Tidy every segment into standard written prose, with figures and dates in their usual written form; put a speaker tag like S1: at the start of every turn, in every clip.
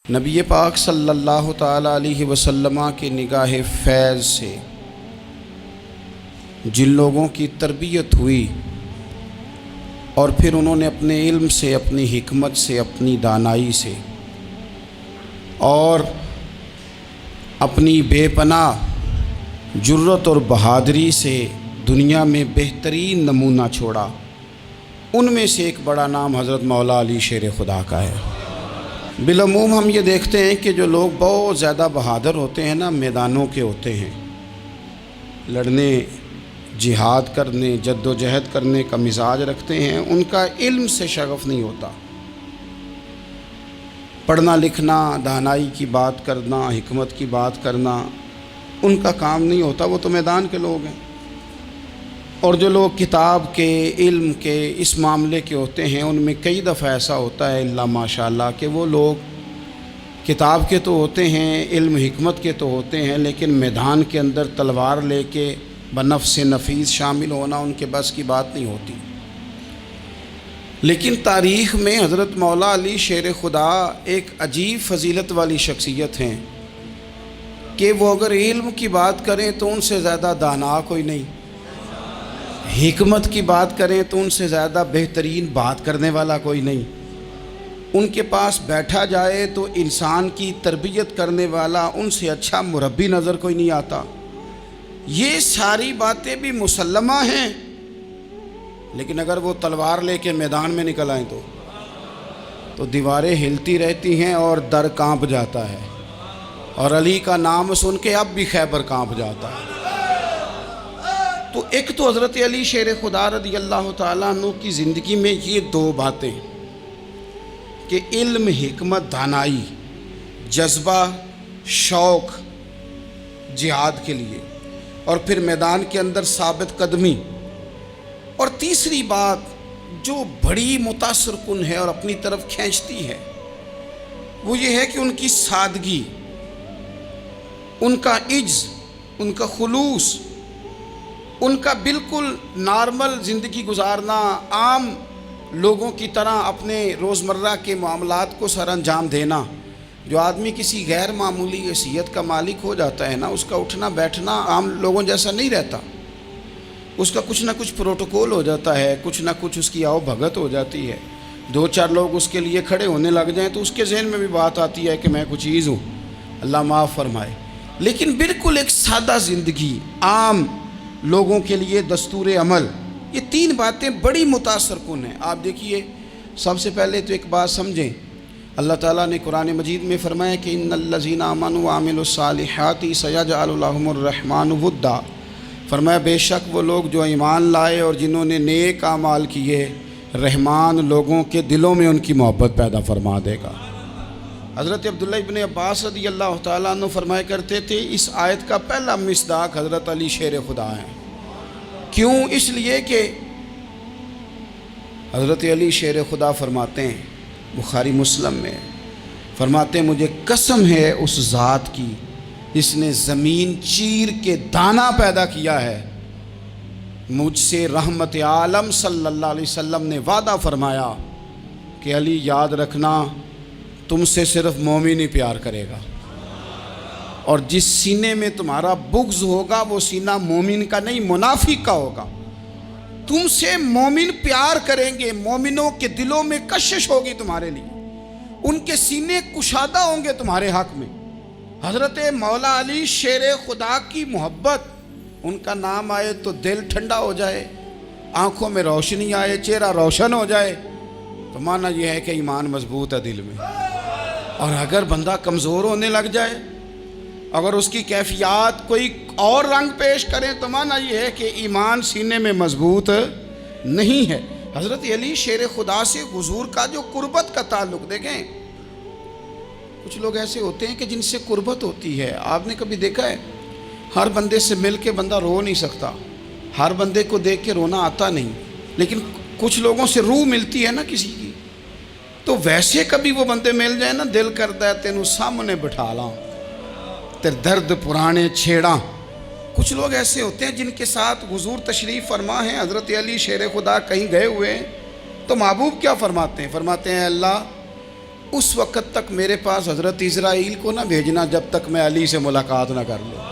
S1: نبی پاک صلی اللہ تعالیٰ علیہ وسلم کی نگاہ فیض سے جن لوگوں کی تربیت ہوئی اور پھر انہوں نے اپنے علم سے، اپنی حکمت سے، اپنی دانائی سے اور اپنی بے پناہ جرت اور بہادری سے دنیا میں بہترین نمونہ چھوڑا، ان میں سے ایک بڑا نام حضرت مولا علی شیر خدا کا ہے۔ بالعموم ہم یہ دیکھتے ہیں کہ جو لوگ بہت زیادہ بہادر ہوتے ہیں نا، میدانوں کے ہوتے ہیں، لڑنے، جہاد کرنے، جد و جہد کرنے کا مزاج رکھتے ہیں، ان کا علم سے شغف نہیں ہوتا، پڑھنا لکھنا، دانائی کی بات کرنا، حکمت کی بات کرنا ان کا کام نہیں ہوتا، وہ تو میدان کے لوگ ہیں۔ اور جو لوگ کتاب کے، علم کے، اس معاملے کے ہوتے ہیں، ان میں کئی دفعہ ایسا ہوتا ہے اللہ ماشاء اللہ کہ وہ لوگ کتاب کے تو ہوتے ہیں، علم حکمت کے تو ہوتے ہیں، لیکن میدان کے اندر تلوار لے کے بنفس نفیس شامل ہونا ان کے بس کی بات نہیں ہوتی۔ لیکن تاریخ میں حضرت مولا علی شیر خدا ایک عجیب فضیلت والی شخصیت ہیں کہ وہ اگر علم کی بات کریں تو ان سے زیادہ دانا کوئی نہیں، حکمت کی بات کریں تو ان سے زیادہ بہترین بات کرنے والا کوئی نہیں، ان کے پاس بیٹھا جائے تو انسان کی تربیت کرنے والا ان سے اچھا مربی نظر کوئی نہیں آتا۔ یہ ساری باتیں بھی مسلمہ ہیں، لیکن اگر وہ تلوار لے کے میدان میں نکل آئیں تو دیواریں ہلتی رہتی ہیں اور در کانپ جاتا ہے، اور علی کا نام سن کے اب بھی خیبر کانپ جاتا ہے۔ تو ایک تو حضرت علی شیر خدا رضی اللہ تعالیٰ عنہ کی زندگی میں یہ دو باتیں کہ علم، حکمت، دانائی، جذبہ، شوق جہاد کے لیے، اور پھر میدان کے اندر ثابت قدمی، اور تیسری بات جو بڑی متاثر کن ہے اور اپنی طرف کھینچتی ہے وہ یہ ہے کہ ان کی سادگی، ان کا عجز، ان کا خلوص، ان کا بالکل نارمل زندگی گزارنا، عام لوگوں کی طرح اپنے روزمرہ کے معاملات کو سر انجام دینا۔ جو آدمی کسی غیر معمولی حیثیت کا مالک ہو جاتا ہے نا، اس کا اٹھنا بیٹھنا عام لوگوں جیسا نہیں رہتا، اس کا کچھ نہ کچھ پروٹوکول ہو جاتا ہے، کچھ نہ کچھ اس کی آؤ بھگت ہو جاتی ہے، دو چار لوگ اس کے لیے کھڑے ہونے لگ جائیں تو اس کے ذہن میں بھی بات آتی ہے کہ میں کچھ چیز ہوں، اللہ معاف فرمائے۔ لیکن بالکل ایک سادہ زندگی، عام لوگوں کے لیے دستور عمل، یہ تین باتیں بڑی متاثر کن ہیں۔ آپ دیکھیے، سب سے پہلے تو ایک بات سمجھیں، اللہ تعالیٰ نے قرآن مجید میں فرمایا کہ ان الذین آمنوا وعملوا الصالحات سیجعل لهم الرحمن ودا، فرمایا بے شک وہ لوگ جو ایمان لائے اور جنہوں نے نیک اعمال کیے، رحمان لوگوں کے دلوں میں ان کی محبت پیدا فرما دے گا۔ حضرت عبداللہ ابن عباس رضی اللہ تعالیٰ عنہ فرمایا کرتے تھے اس آیت کا پہلا مصداق حضرت علی شیر خدا ہیں۔ کیوں؟ اس لیے کہ حضرت علی شیر خدا فرماتے ہیں، بخاری مسلم میں فرماتے ہیں، مجھے قسم ہے اس ذات کی جس نے زمین چیر کے دانہ پیدا کیا ہے، مجھ سے رحمت عالم صلی اللہ علیہ وسلم نے وعدہ فرمایا کہ علی یاد رکھنا تم سے صرف مومن ہی پیار کرے گا، اور جس سینے میں تمہارا بغض ہوگا وہ سینہ مومن کا نہیں منافق کا ہوگا۔ تم سے مومن پیار کریں گے، مومنوں کے دلوں میں کشش ہوگی تمہارے لیے، ان کے سینے کشادہ ہوں گے تمہارے حق میں۔ حضرت مولا علی شیر خدا کی محبت، ان کا نام آئے تو دل ٹھنڈا ہو جائے، آنکھوں میں روشنی آئے، چہرہ روشن ہو جائے، تو معنی یہ ہے کہ ایمان مضبوط ہے دل میں۔ اور اگر بندہ کمزور ہونے لگ جائے، اگر اس کی کیفیات کوئی اور رنگ پیش کریں، تو معنی یہ ہے کہ ایمان سینے میں مضبوط نہیں ہے۔ حضرت علی شیر خدا سے حضور کا جو قربت کا تعلق، دیکھیں کچھ لوگ ایسے ہوتے ہیں کہ جن سے قربت ہوتی ہے، آپ نے کبھی دیکھا ہے ہر بندے سے مل کے بندہ رو نہیں سکتا، ہر بندے کو دیکھ کے رونا آتا نہیں، لیکن کچھ لوگوں سے روح ملتی ہے نا کسی کی، تو ویسے کبھی وہ بندے مل جائیں نا، دل کرتا ہے تینوں سامنے بٹھا لاں تیرے درد پرانے چھیڑاں۔ کچھ لوگ ایسے ہوتے ہیں جن کے ساتھ حضور تشریف فرما ہیں، حضرت علی شیر خدا کہیں گئے ہوئے ہیں تو محبوب کیا فرماتے ہیں؟ فرماتے ہیں اللہ اس وقت تک میرے پاس حضرت اسرائیل کو نہ بھیجنا جب تک میں علی سے ملاقات نہ کر لوں.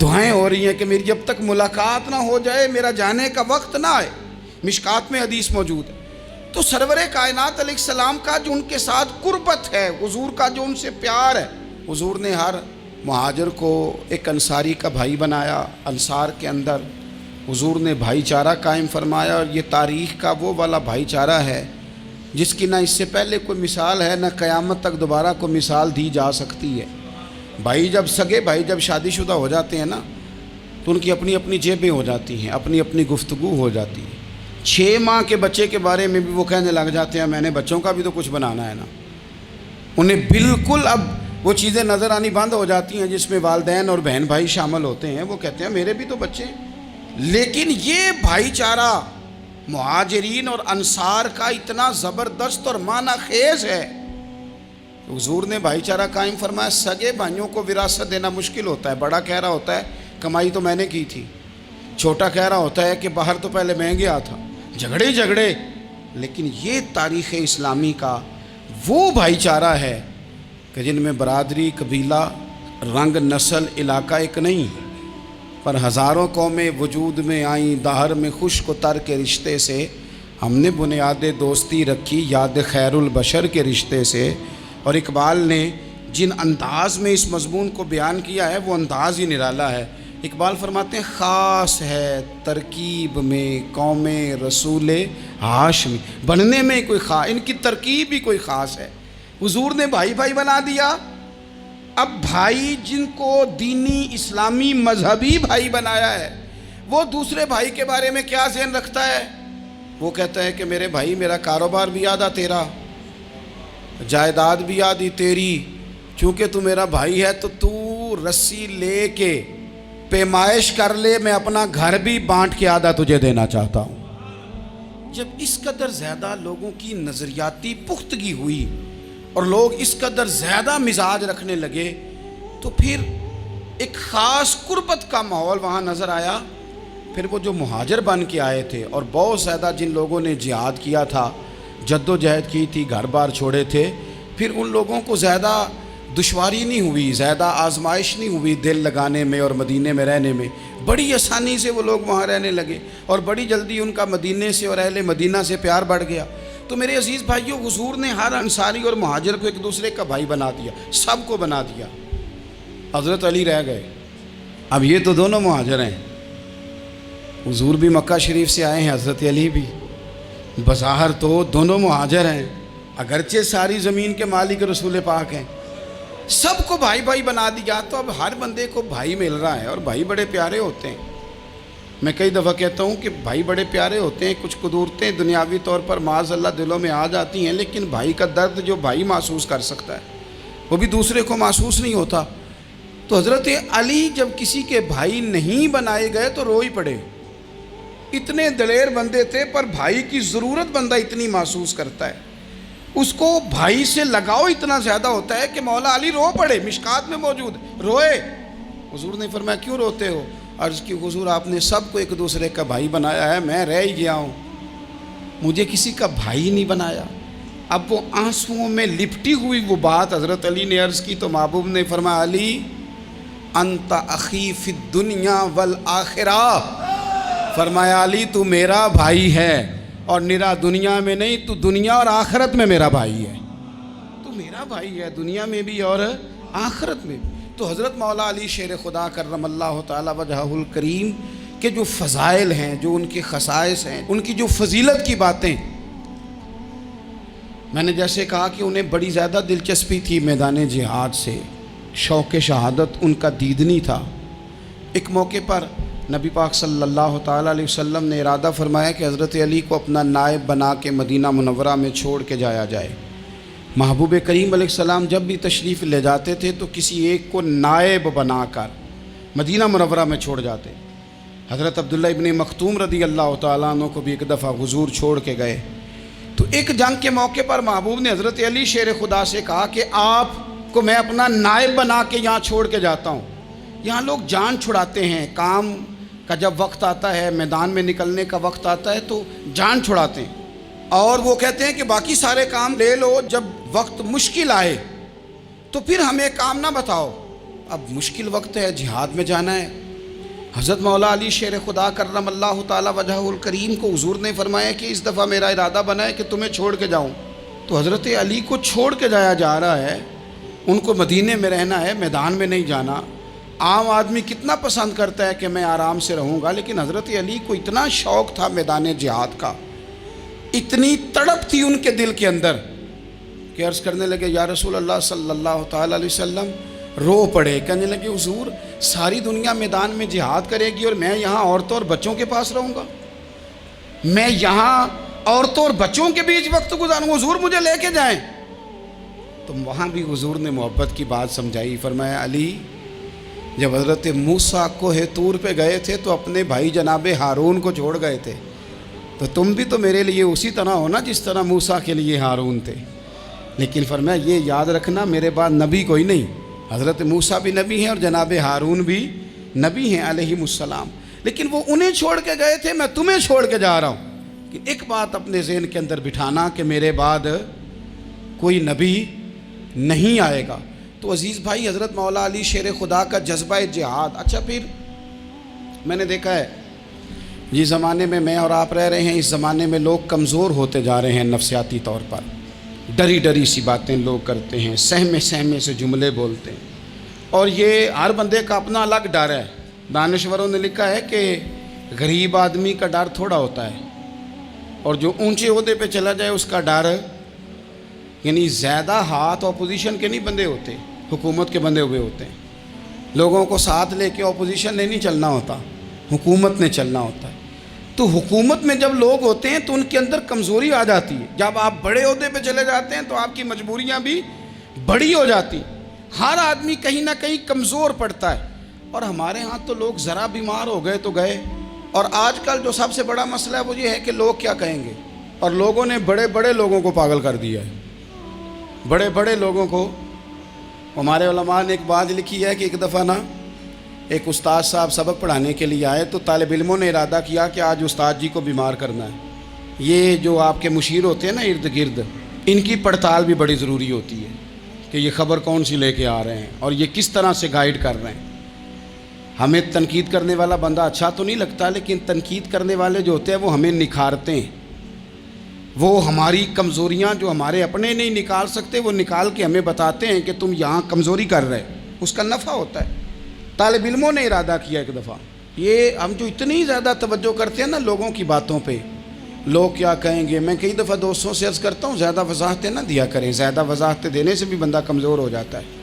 S1: دعائیں ہو رہی ہیں کہ میری جب تک ملاقات نہ ہو جائے میرا جانے کا وقت نہ آئے. مشکات میں حدیث موجود ہے. تو سرور کائنات علیہ السلام کا جو ان کے ساتھ قربت ہے، حضور کا جو ان سے پیار ہے، حضور نے ہر مہاجر کو ایک انصاری کا بھائی بنایا. انصار کے اندر حضور نے بھائی چارہ قائم فرمایا، اور یہ تاریخ کا وہ والا بھائی چارہ ہے جس کی نہ اس سے پہلے کوئی مثال ہے، نہ قیامت تک دوبارہ کوئی مثال دی جا سکتی ہے. بھائی جب سگے بھائی جب شادی شدہ ہو جاتے ہیں نا تو ان کی اپنی اپنی جیبیں ہو جاتی ہیں، اپنی اپنی گفتگو ہو جاتی ہے. 6 ماہ کے بچے کے بارے میں بھی وہ کہنے لگ جاتے ہیں میں نے بچوں کا بھی تو کچھ بنانا ہے نا. انہیں بالکل اب وہ چیزیں نظر آنی بند ہو جاتی ہیں جس میں والدین اور بہن بھائی شامل ہوتے ہیں. وہ کہتے ہیں میرے بھی تو بچے ہیں. لیکن یہ بھائی چارہ مہاجرین اور انصار کا اتنا زبردست اور معنی خیز ہے. حضور نے بھائی چارہ قائم فرمایا. سگے بھائیوں کو وراثت دینا مشکل ہوتا ہے. بڑا کہہ رہا ہوتا ہے کمائی تو میں نے کی تھی، چھوٹا کہہ رہا ہوتا ہے کہ باہر تو پہلے میں گیا تھا. جھگڑے. لیکن یہ تاریخ اسلامی کا وہ بھائی چارہ ہے کہ جن میں برادری، قبیلہ، رنگ، نسل، علاقہ ایک نہیں، پر ہزاروں قومیں وجود میں آئیں. دہر میں خشک و تر کے رشتے سے ہم نے بنیاد دوستی رکھی، یاد خیر البشر کے رشتے سے. اور اقبال نے جن انداز میں اس مضمون کو بیان کیا ہے وہ انداز ہی نرالا ہے. اقبال فرماتے ہیں خاص ہے ترکیب میں قوم رسول ہاشمی. بننے میں کوئی ان کی ترکیب ہی کوئی خاص ہے. حضور نے بھائی بھائی بنا دیا. اب بھائی جن کو دینی اسلامی مذہبی بھائی بنایا ہے وہ دوسرے بھائی کے بارے میں کیا ذہن رکھتا ہے؟ وہ کہتا ہے کہ میرے بھائی میرا کاروبار بھی آدھا تیرا، جائیداد بھی آدھی تیری، چونکہ تو میرا بھائی ہے تو تو رسی لے کے پیمائش کر لے، میں اپنا گھر بھی بانٹ کے آدھا تجھے دینا چاہتا ہوں. جب اس قدر زیادہ لوگوں کی نظریاتی پختگی ہوئی اور لوگ اس قدر زیادہ مزاج رکھنے لگے تو پھر ایک خاص قربت کا ماحول وہاں نظر آیا. پھر وہ جو مہاجر بن کے آئے تھے اور بہت زیادہ جن لوگوں نے جہاد کیا تھا، جد و جہد کی تھی، گھر بار چھوڑے تھے، پھر ان لوگوں کو زیادہ دشواری نہیں ہوئی، زیادہ آزمائش نہیں ہوئی دل لگانے میں اور مدینے میں رہنے میں. بڑی آسانی سے وہ لوگ وہاں رہنے لگے اور بڑی جلدی ان کا مدینے سے اور اہل مدینہ سے پیار بڑھ گیا. تو میرے عزیز بھائیوں، حضور نے ہر انصاری اور مہاجر کو ایک دوسرے کا بھائی بنا دیا، سب کو بنا دیا. حضرت علی رہ گئے. اب یہ تو دونوں مہاجر ہیں. حضور بھی مکہ شریف سے آئے ہیں، حضرت علی بھی. بظاہر تو دونوں مہاجر ہیں، اگرچہ ساری زمین کے مالک رسول پاک ہیں. سب کو بھائی بھائی بنا دیا. تو اب ہر بندے کو بھائی مل رہا ہے اور بھائی بڑے پیارے ہوتے ہیں. میں کئی دفعہ کہتا ہوں کہ بھائی بڑے پیارے ہوتے ہیں. کچھ قدورتیں دنیاوی طور پر معاذ اللہ دلوں میں آ جاتی ہیں، لیکن بھائی کا درد جو بھائی محسوس کر سکتا ہے وہ بھی دوسرے کو محسوس نہیں ہوتا. تو حضرت علی جب کسی کے بھائی نہیں بنائے گئے تو رو ہی پڑے. اتنے دلیر بندے تھے پر بھائی کی ضرورت بندہ اتنی محسوس کرتا ہے، اس کو بھائی سے لگاؤ اتنا زیادہ ہوتا ہے کہ مولا علی رو پڑے. مشکات میں موجود روئے. حضور نے فرمایا کیوں روتے ہو؟ عرض کی حضور آپ نے سب کو ایک دوسرے کا بھائی بنایا ہے، میں رہ ہی گیا ہوں، مجھے کسی کا بھائی نہیں بنایا. اب وہ آنسوؤں میں لپٹی ہوئی وہ بات حضرت علی نے عرض کی تو محبوب نے فرمایا علی انت اخی فی الدنیا والآخرہ. فرمایا علی تو میرا بھائی ہے اور نرا دنیا میں نہیں، تو دنیا اور آخرت میں میرا بھائی ہے. تو میرا بھائی ہے دنیا میں بھی اور آخرت میں بھی. تو حضرت مولا علی شیر خدا کرم اللہ تعالی وجہہ الکریم کے جو فضائل ہیں، جو ان کے خصائص ہیں، ان کی جو فضیلت کی باتیں، میں نے جیسے کہا کہ انہیں بڑی زیادہ دلچسپی تھی میدان جہاد سے، شوق شہادت ان کا دیدنی تھا. ایک موقع پر نبی پاک صلی اللہ تعالیٰ علیہ وسلم نے ارادہ فرمایا کہ حضرت علی کو اپنا نائب بنا کے مدینہ منورہ میں چھوڑ کے جایا جائے. محبوب کریم علیہ السلام جب بھی تشریف لے جاتے تھے تو کسی ایک کو نائب بنا کر مدینہ منورہ میں چھوڑ جاتے. حضرت عبداللہ ابن مختوم رضی اللہ تعالیٰ عنہ کو بھی ایک دفعہ حضور چھوڑ کے گئے. تو ایک جنگ کے موقع پر محبوب نے حضرت علی شیر خدا سے کہا کہ آپ کو میں اپنا نائب بنا کے یہاں چھوڑ کے جاتا ہوں. یہاں لوگ جان چھڑاتے ہیں، کام کا جب وقت آتا ہے، میدان میں نکلنے کا وقت آتا ہے تو جان چھڑاتے ہیں. اور وہ کہتے ہیں کہ باقی سارے کام لے لو، جب وقت مشکل آئے تو پھر ہمیں کام نہ بتاؤ۔ اب مشکل وقت ہے، جہاد میں جانا ہے۔ حضرت مولا علی شیر خدا کرم اللہ تعالی وجہہ الکریم کو حضور نے فرمایا کہ اس دفعہ میرا ارادہ بنا ہے کہ تمہیں چھوڑ کے جاؤں۔ تو حضرت علی کو چھوڑ کے جایا جا رہا ہے، ان کو مدینے میں رہنا ہے، میدان میں نہیں جانا۔ عام آدمی کتنا پسند کرتا ہے کہ میں آرام سے رہوں گا، لیکن حضرت علی کو اتنا شوق تھا میدان جہاد کا، اتنی تڑپ تھی ان کے دل کے اندر کہ عرض کرنے لگے یا رسول اللہ صلی اللہ تعالی علیہ وسلم، رو پڑے، کہنے لگے حضور ساری دنیا میدان میں جہاد کرے گی اور میں یہاں عورتوں اور بچوں کے پاس رہوں گا، میں یہاں عورتوں اور بچوں کے بیچ وقت گزاروں، حضور مجھے لے کے جائیں۔ تو وہاں بھی حضور نے محبت کی بات سمجھائی، فرمایا علی جب حضرت موسیٰ کوہ طور پہ گئے تھے تو اپنے بھائی جناب ہارون کو چھوڑ گئے تھے، تو تم بھی تو میرے لیے اسی طرح ہو نا جس طرح موسیٰ کے لیے ہارون تھے۔ لیکن فرمایا یہ یاد رکھنا میرے بعد نبی کوئی نہیں، حضرت موسیٰ بھی نبی ہیں اور جناب ہارون بھی نبی ہیں علیہم السلام، لیکن وہ انہیں چھوڑ کے گئے تھے، میں تمہیں چھوڑ کے جا رہا ہوں۔ کہ ایک بات اپنے ذہن کے اندر بٹھانا کہ میرے بعد کوئی نبی نہیں آئے گا۔ تو عزیز بھائی، حضرت مولا علی شیر خدا کا جذبہ جہاد۔ اچھا پھر میں نے دیکھا ہے جس زمانے میں میں اور آپ رہ رہے ہیں، اس زمانے میں لوگ کمزور ہوتے جا رہے ہیں نفسیاتی طور پر، ڈری ڈری سی باتیں لوگ کرتے ہیں، سہمے سہمے سے جملے بولتے ہیں، اور یہ ہر بندے کا اپنا الگ ڈر ہے۔ دانشوروں نے لکھا ہے کہ غریب آدمی کا ڈر تھوڑا ہوتا ہے، اور جو اونچے عہدے پہ چلا جائے اس کا ڈر، یعنی زیادہ ہاتھ اپوزیشن کے نہیں بندے ہوتے، حکومت کے بندے ہوئے ہوتے ہیں۔ لوگوں کو ساتھ لے کے اپوزیشن نے نہیں چلنا ہوتا، حکومت نے چلنا ہوتا ہے۔ تو حکومت میں جب لوگ ہوتے ہیں تو ان کے اندر کمزوری آ جاتی ہے، جب آپ بڑے عہدے پہ چلے جاتے ہیں تو آپ کی مجبوریاں بھی بڑی ہو جاتی ہیں، ہر آدمی کہیں نہ کہیں کمزور پڑتا ہے۔ اور ہمارے ہاں تو لوگ ذرا بیمار ہو گئے تو گئے، اور آج کل جو سب سے بڑا مسئلہ ہے وہ یہ ہے کہ لوگ کیا کہیں گے، اور لوگوں نے بڑے بڑے لوگوں کو پاگل کر دیا ہے، بڑے بڑے لوگوں کو۔ ہمارے علماء نے ایک بات لکھی ہے کہ ایک دفعہ نا ایک استاد صاحب سبق پڑھانے کے لیے آئے تو طالب علموں نے ارادہ کیا کہ آج استاد جی کو بیمار کرنا ہے۔ یہ جو آپ کے مشیر ہوتے ہیں نا ارد گرد، ان کی پڑتال بھی بڑی ضروری ہوتی ہے کہ یہ خبر کون سی لے کے آ رہے ہیں اور یہ کس طرح سے گائیڈ کر رہے ہیں۔ ہمیں تنقید کرنے والا بندہ اچھا تو نہیں لگتا، لیکن تنقید کرنے والے جو ہوتے ہیں وہ ہمیں نکھارتے ہیں، وہ ہماری کمزوریاں جو ہمارے اپنے نہیں نکال سکتے وہ نکال کے ہمیں بتاتے ہیں کہ تم یہاں کمزوری کر رہے، اس کا نفع ہوتا ہے۔ طالب علموں نے ارادہ کیا ایک دفعہ، یہ ہم جو اتنی زیادہ توجہ کرتے ہیں نا لوگوں کی باتوں پہ، لوگ کیا کہیں گے، میں کئی دفعہ دوستوں سے عرض کرتا ہوں زیادہ وضاحتیں نہ دیا کریں، زیادہ وضاحتیں دینے سے بھی بندہ کمزور ہو جاتا ہے۔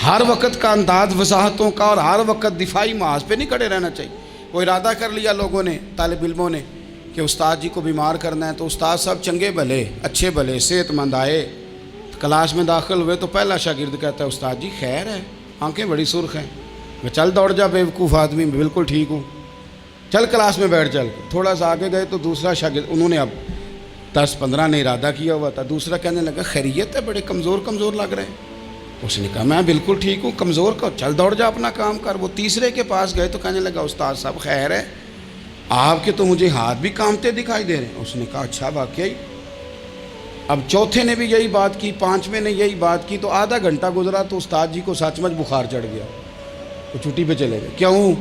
S1: ہر وقت کا انداز وضاحتوں کا اور ہر وقت دفاعی محاذ پہ نہیں کھڑے رہنا چاہیے۔ وہ ارادہ کر لیا لوگوں نے، طالب علموں نے، کہ استاد جی کو بیمار کرنا ہے، تو استاد صاحب چنگے بھلے اچھے بھلے صحت مند آئے، کلاس میں داخل ہوئے تو پہلا شاگرد کہتا ہے استاد جی خیر ہے، آنکھیں بڑی سرخ ہیں۔ میں چل دوڑ جا بیوقوف آدمی، میں بالکل ٹھیک ہوں، چل کلاس میں بیٹھ چل۔ تھوڑا سا آگے گئے تو دوسرا شاگرد، انہوں نے اب 10-15 نے ارادہ کیا ہوا تھا، دوسرا کہنے لگا خیریت ہے، بڑے کمزور کمزور لگ رہے ہیں۔ اس نے کہا میں بالکل ٹھیک ہوں، کمزور کا چل دوڑ جا اپنا کام کر۔ وہ تیسرے کے پاس گئے تو کہنے لگا استاد صاحب خیر ہے، آپ کے تو مجھے ہاتھ بھی کامتے دکھائی دے رہے ہیں۔ اس نے کہا اچھا واقعی۔ اب چوتھے نے بھی یہی بات کی، پانچویں نے یہی بات کی، تو آدھا گھنٹہ گزرا تو استاد جی کو سچ مچ بخار چڑھ گیا، تو چھٹی پہ چلے گئے۔ کیوں؟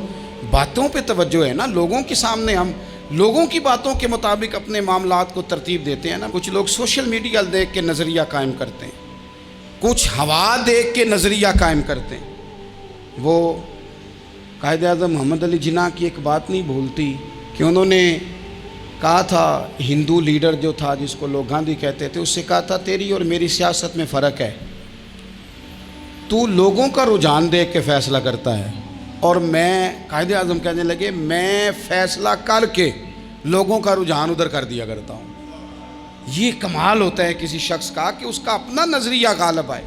S1: باتوں پہ توجہ ہے نا، لوگوں کے سامنے ہم لوگوں کی باتوں کے مطابق اپنے معاملات کو ترتیب دیتے ہیں نا۔ کچھ لوگ سوشل میڈیا دیکھ کے نظریہ قائم کرتے ہیں، کچھ ہوا دیکھ کے نظریہ قائم کرتے ہیں۔ وہ قائد اعظم محمد علی جناح کی ایک بات نہیں بھولتی کہ انہوں نے کہا تھا، ہندو لیڈر جو تھا جس کو لوگ گاندھی کہتے تھے، اس سے کہا تھا تیری اور میری سیاست میں فرق ہے، تو لوگوں کا رجحان دیکھ کے فیصلہ کرتا ہے، اور میں، قائد اعظم کہنے لگے، میں فیصلہ کر کے لوگوں کا رجحان ادھر کر دیا کرتا ہوں۔ یہ کمال ہوتا ہے کسی شخص کا کہ اس کا اپنا نظریہ غالب آئے،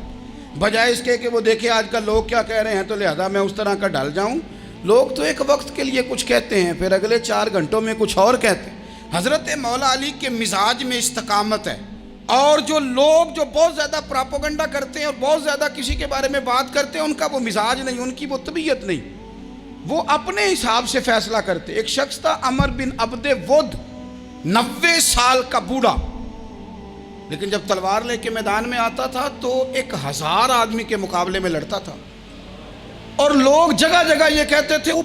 S1: بجائے اس کے کہ وہ دیکھے آج کل لوگ کیا کہہ رہے ہیں تو لہذا میں اس طرح کا ڈھل جاؤں۔ لوگ تو ایک وقت کے لیے کچھ کہتے ہیں، پھر اگلے 4 گھنٹوں میں کچھ اور کہتے ہیں۔ حضرت مولا علی کے مزاج میں استقامت ہے، اور جو لوگ جو بہت زیادہ پراپوگنڈا کرتے ہیں اور بہت زیادہ کسی کے بارے میں بات کرتے ہیں، ان کا وہ مزاج نہیں، ان کی وہ طبیعت نہیں، وہ اپنے حساب سے فیصلہ کرتے۔ ایک شخص تھا عمر بن عبد ود، 90 سال کا بوڑھا، لیکن جب تلوار لے کے میدان میں آتا تھا تو 1000 آدمی کے مقابلے میں لڑتا تھا، اور لوگ جگہ جگہ یہ کہتے تھے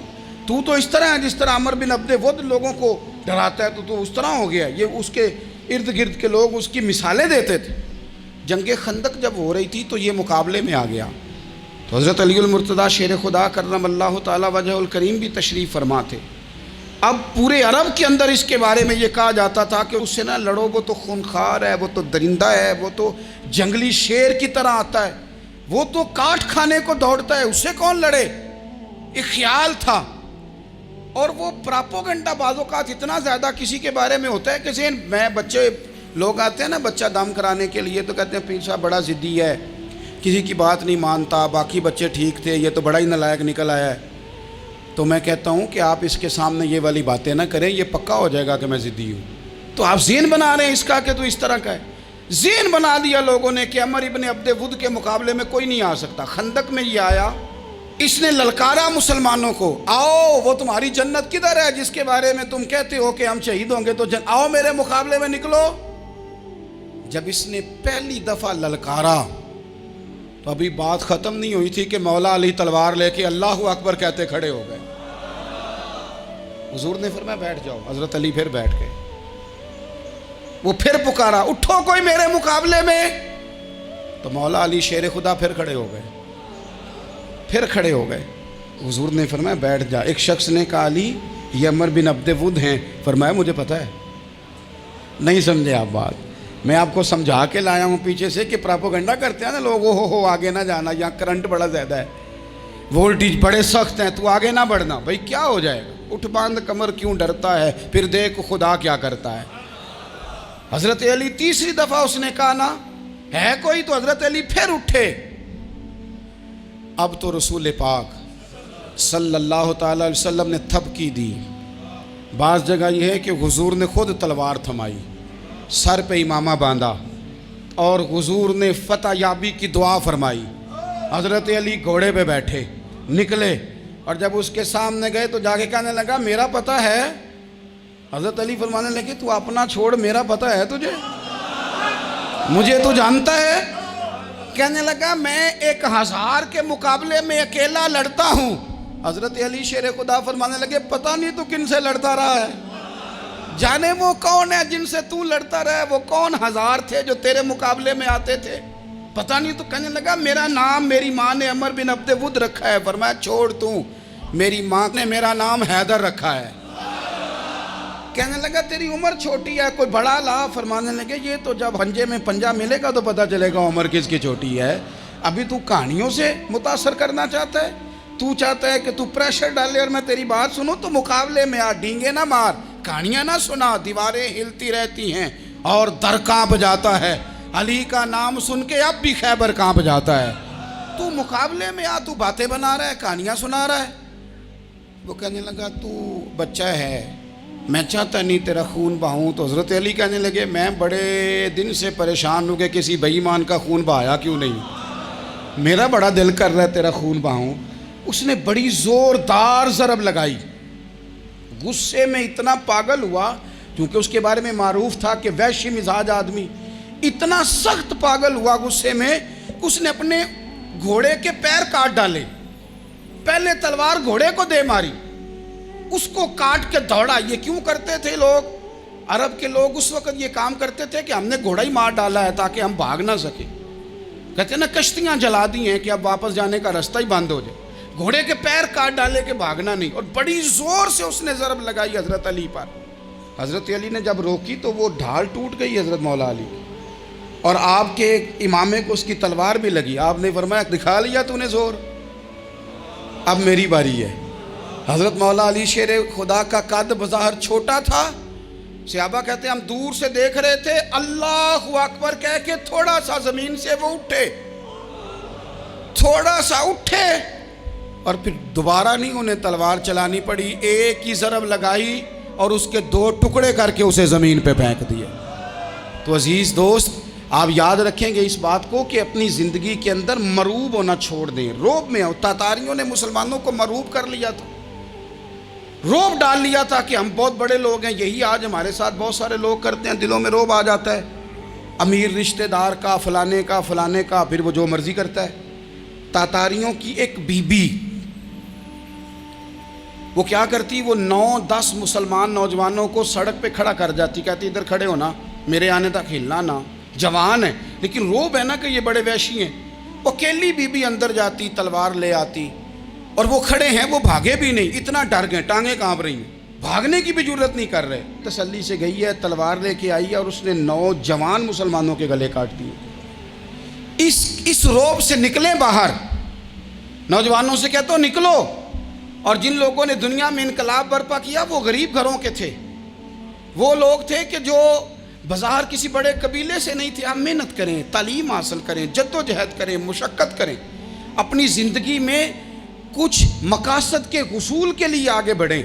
S1: تو اس طرح ہے جس طرح عمر بن عبد ود لوگوں کو ڈراتا ہے، تو اس طرح ہو گیا۔ یہ اس کے ارد گرد کے لوگ اس کی مثالیں دیتے تھے۔ جنگ خندق جب ہو رہی تھی تو یہ مقابلے میں آ گیا، تو حضرت علی المرتضیٰ شیر خدا کرم اللہ تعالی وجہ الکریم بھی تشریف فرما تھے۔ اب پورے عرب کے اندر اس کے بارے میں یہ کہا جاتا تھا کہ اس سے نہ لڑو، وہ تو خونخوار ہے، وہ تو درندہ ہے، وہ تو جنگلی شیر کی طرح آتا ہے، وہ تو کاٹ کھانے کو دوڑتا ہے، اس سے کون لڑے۔ ایک خیال تھا، اور وہ پراپوگنڈا بعض اوقات اتنا زیادہ کسی کے بارے میں ہوتا ہے کہ ذہن میں بچے لوگ آتے ہیں نا بچہ دم کرانے کے لیے، تو کہتے ہیں پیر صاحب بڑا ضدی ہے، کسی کی بات نہیں مانتا، باقی بچے ٹھیک تھے، یہ تو بڑا ہی نالائق نکل آیا ہے۔ تو میں کہتا ہوں کہ آپ اس کے سامنے یہ والی باتیں نہ کریں، یہ پکا ہو جائے گا کہ میں ضدی ہوں۔ تو آپ ذہن بنا رہے ہیں اس کا کہ تو اس طرح کا ہے۔ ذہن بنا دیا لوگوں نے کہ عمر ابن عبد ود کے مقابلے میں کوئی نہیں آ سکتا۔ خندق میں یہ آیا، اس نے للکارا مسلمانوں کو، آؤ وہ تمہاری جنت کدھر ہے جس کے بارے میں تم کہتے ہو کہ ہم شہید ہوں گے، تو آؤ میرے مقابلے میں نکلو۔ جب اس نے پہلی دفعہ للکارا تو ابھی بات ختم نہیں ہوئی تھی کہ مولا علی تلوار لے کے اللہ اکبر کہتے کھڑے ہو گئے۔ حضور نے فرمایا بیٹھ جاؤ، حضرت علی پھر بیٹھ گئے۔ وہ پھر پکارا اٹھو کوئی میرے مقابلے میں، تو مولا علی شیر خدا پھر کھڑے ہو گئے، پھر کھڑے ہو گئے۔ حضور نے فرمایا بیٹھ جا۔ ایک شخص نے کہا علی یہ عمر بن عبد ود ہیں، فرمایا مجھے پتہ ہے۔ نہیں سمجھے آپ بات، میں آپ کو سمجھا کے لایا ہوں پیچھے سے کہ پراپوگنڈا کرتے ہیں نا لوگ، ہو آگے نہ جانا، یہاں کرنٹ بڑا زیادہ ہے، وولٹیج بڑے سخت ہیں، تو آگے نہ بڑھنا۔ بھائی کیا ہو جائے گا، اٹھ باندھ کمر کیوں ڈرتا ہے، پھر دیکھ خدا کیا کرتا ہے۔ حضرت علی تیسری دفعہ اس نے کہا نا ہے کوئی، تو حضرت علی پھر اٹھے۔ اب تو رسول پاک صلی اللہ تعالی علیہ وسلم نے تھپکی دی۔ بعض جگہ یہ ہے کہ حضور نے خود تلوار تھمائی، سر پہ امامہ باندھا، اور حضور نے فتح یابی کی دعا فرمائی۔ حضرت علی گھوڑے پہ بیٹھے نکلے، اور جب اس کے سامنے گئے تو جا کے کہنے لگا میرا پتہ ہے۔ حضرت علی فرمانے لگے تو اپنا چھوڑ، میرا پتہ ہے تجھے، مجھے تو جانتا ہے۔ کہنے لگا میں 1000 کے مقابلے میں اکیلا لڑتا ہوں۔ حضرت علی شیر خدا فرمانے لگے پتہ نہیں تو کن سے لڑتا رہا ہے، جانے وہ کون ہے جن سے تو لڑتا رہا ہے، وہ کون 1000 تھے جو تیرے مقابلے میں آتے تھے، پتہ نہیں۔ تو کہنے لگا میرا نام میری ماں نے عمر بن عبد ود رکھا ہے۔ فرمایا چھوڑ تو، میری ماں نے میرا نام حیدر رکھا ہے۔ کہنے لگا تیری عمر چھوٹی ہے، کوئی بڑا لا۔ فرمانے لگے یہ تو جب پنجے میں پنجہ ملے گا تو پتہ چلے گا عمر کس کی چھوٹی ہے، ابھی تو کہانیوں سے متاثر کرنا چاہتا ہے، تو چاہتا ہے کہ تو پریشر ڈالے اور میں تیری بات سنوں، تو مقابلے میں آ، ڈینگے نہ مار، کہانیاں نہ سنا، دیواریں ہلتی رہتی ہیں اور در کانپ جاتا ہے۔ علی کا نام سن کے اب بھی خیبر کانپ جاتا ہے، تو مقابلے میں آ، تو باتیں بنا رہا ہے، کہانیاں سنا رہا ہے۔ وہ کہنے لگا تو بچہ ہے، میں چاہتا نہیں تیرا خون بہاؤں۔ تو حضرت علی کہنے لگے میں بڑے دن سے پریشان ہوں کہ کسی بے ایمان کا خون بہایا کیوں نہیں، میرا بڑا دل کر رہا ہے تیرا خون بہاؤں۔ اس نے بڑی زوردار ضرب لگائی، غصے میں اتنا پاگل ہوا، کیونکہ اس کے بارے میں معروف تھا کہ وحشی مزاج آدمی، اتنا سخت پاگل ہوا غصے میں، اس نے اپنے گھوڑے کے پیر کاٹ ڈالے، پہلے تلوار گھوڑے کو دے ماری، اس کو کاٹ کے دوڑا۔ یہ کیوں کرتے تھے لوگ، عرب کے لوگ اس وقت یہ کام کرتے تھے کہ ہم نے گھوڑا ہی مار ڈالا ہے تاکہ ہم بھاگ نہ سکیں، کہتے ہیں نا کشتیاں جلا دی ہیں کہ اب واپس جانے کا رستہ ہی بند ہو جائے، گھوڑے کے پیر کاٹ ڈالے کہ بھاگنا نہیں۔ اور بڑی زور سے اس نے ضرب لگائی حضرت علی پر۔ حضرت علی نے جب روکی تو وہ ڈھال ٹوٹ گئی حضرت مولا علی کی، اور آپ کے امامے کو اس کی تلوار بھی لگی۔ آپ نے فرمایا دکھا لیا تو نے زور، اب میری باری ہے۔ حضرت مولا علی شیر خدا کا قد بظاہر چھوٹا تھا، صحابہ کہتے ہیں ہم دور سے دیکھ رہے تھے، اللہ اکبر کہہ کے تھوڑا سا زمین سے وہ اٹھے، تھوڑا سا اٹھے، اور پھر دوبارہ نہیں انہیں تلوار چلانی پڑی، ایک ہی ضرب لگائی اور اس کے 2 ٹکڑے کر کے اسے زمین پہ پھینک دیے۔ تو عزیز دوست آپ یاد رکھیں گے اس بات کو کہ اپنی زندگی کے اندر مروب ہونا چھوڑ دیں، روب میں ہو۔ تاتاریوں نے مسلمانوں کو مروب کر لیا تھا، روب ڈال لیا تھا کہ ہم بہت بڑے لوگ ہیں. یہی آج ہمارے ساتھ بہت سارے لوگ کرتے ہیں. دلوں میں روب آ جاتا ہے امیر رشتہ دار کا، فلانے کا فلانے کا، پھر وہ جو مرضی کرتا ہے. تاتاریوں کی ایک بی بی وہ کیا کرتی، وہ 9-10 مسلمان نوجوانوں کو سڑک پہ کھڑا کر جاتی، کہتی ادھر کھڑے ہونا، میرے آنے تک ہلنا نہ. جوان ہے لیکن روب ہے نا کہ یہ بڑے وحشی ہیں. وہ اکیلی بی بی اندر جاتی، تلوار لے آتی، اور وہ کھڑے ہیں، وہ بھاگے بھی نہیں، اتنا ڈر گئے، ٹانگیں کانپ رہی ہیں، بھاگنے کی بھی جرت نہیں کر رہے. تسلی سے گئی ہے، تلوار لے کے آئی ہے، اور اس نے 9 جوان مسلمانوں کے گلے کاٹ دیے. اس روب سے نکلیں باہر. نوجوانوں سے کہتا ہوں نکلو. اور جن لوگوں نے دنیا میں انقلاب برپا کیا وہ غریب گھروں کے تھے. وہ لوگ تھے کہ جو بازار کسی بڑے قبیلے سے نہیں تھے. آپ محنت کریں، تعلیم حاصل کریں، جد و جہد کریں، مشقت کریں، اپنی زندگی میں کچھ مقاصد کے حصول کے لیے آگے بڑھیں.